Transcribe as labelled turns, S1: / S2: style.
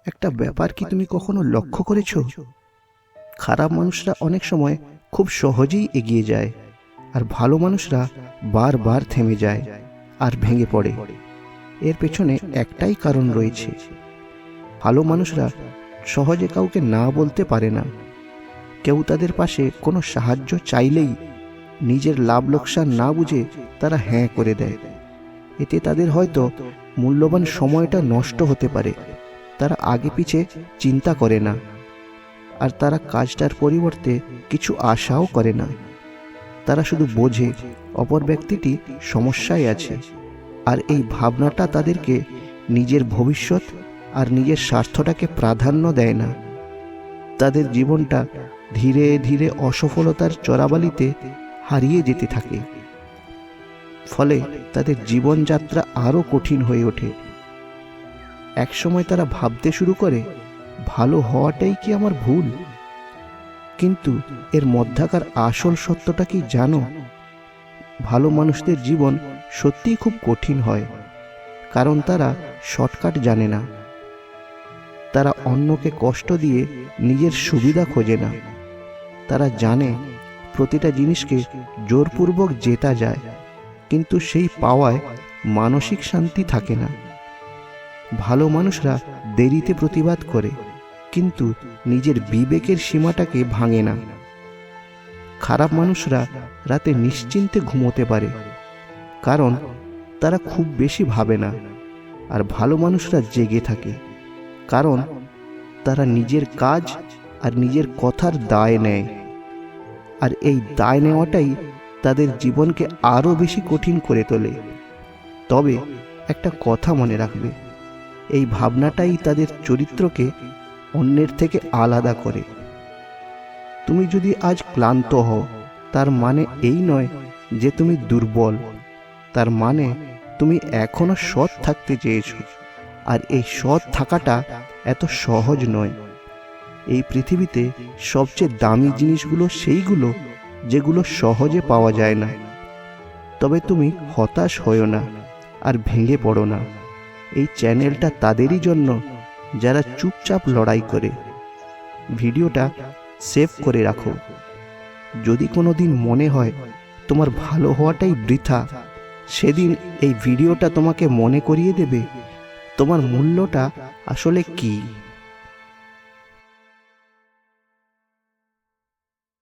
S1: একটা ব্যাপার কি তুমি কখনো লক্ষ্য করেছো? খারাপ মানুষরা অনেক সময় খুব সহজেই এগিয়ে যায়, আর ভালো মানুষরা বারবার থেমে যায় আর ভেঙে পড়ে। এর পেছনে একটাই কারণ রয়েছে, ভালো মানুষরা সহজে কাউকে না বলতে পারে না। কেউ তাদের পাশে কোনো সাহায্য চাইলেই নিজের লাভ লোকসান না বুঝে তারা হ্যাঁ করে দেয়। এতে তাদের হয়তো মূল্যবান সময়টা নষ্ট হতে পারে। তারা আগে পিছে চিন্তা করে না, আর তারা কাজটার পরিবর্তে কিছু আশাও করে না। তারা শুধু বোঝে অপর ব্যক্তিটি সমস্যায় আছে, আর এই ভাবনাটা তাদেরকে নিজের ভবিষ্যৎ আর নিজের স্বার্থটাকে প্রাধান্য দেয় না। তাদের জীবনটা ধীরে ধীরে অসফলতার চরাবালিতে হারিয়ে যেতে থাকে। ফলে তাদের জীবনযাত্রা আরও কঠিন হয়ে ওঠে। একসময় তারা ভাবতে শুরু করে, ভালো হওয়াটাই কি আমার ভুল? কিন্তু এর মধ্যাকার আসল সত্যটা কি জানো? ভালো মানুষদের জীবন সত্যিই খুব কঠিন হয়, কারণ তারা শর্টকাট জানে না। তারা অন্যকে কষ্ট দিয়ে নিজের সুবিধা খোঁজে না। তারা জানে প্রতিটা জিনিসকে জোরপূর্বক জেতা যায়, কিন্তু সেই পাওয়ায় মানসিক শান্তি থাকে না। ভালো মানুষরা দেরিতে প্রতিবাদ করে, কিন্তু নিজের বিবেকের সীমাটাকে ভাঙে না। খারাপ মানুষরা রাতে নিশ্চিন্তে ঘুমোতে পারে, কারণ তারা খুব বেশি ভাবে না। আর ভালো মানুষরা জেগে থাকে, কারণ তারা নিজের কাজ আর নিজের কথার দায় নেয়। আর এই দায় নেওয়াটাই তাদের জীবনকে আরও বেশি কঠিন করে তোলে। তবে একটা কথা মনে রাখবে, এই ভাবনাটাই তাদের চরিত্রকে অন্যের থেকে আলাদা করে। তুমি যদি আজ ক্লান্ত হও, তার মানে এই নয় যে তুমি দুর্বল। তার মানে তুমি এখনো সৎ থাকতে চেয়েছো, আর এই সৎ থাকাটা এত সহজ নয়। এই পৃথিবীতে সবচেয়ে দামি জিনিসগুলো সেইগুলো যেগুলো সহজে পাওয়া যায় না। তবে তুমি হতাশ হয়ো না আর ভেঙে পড়ো না। এই চ্যানেলটা তাদেরই জন্য যারা চুপচাপ লড়াই করে। ভিডিওটা সেভ করে রাখো। যদি কোনো দিন মনে হয় তোমার ভালো হওয়াটাই বৃথা, সেদিন এই ভিডিওটা তোমাকে মনে করিয়ে দেবে তোমার মূল্যটা আসলে কী।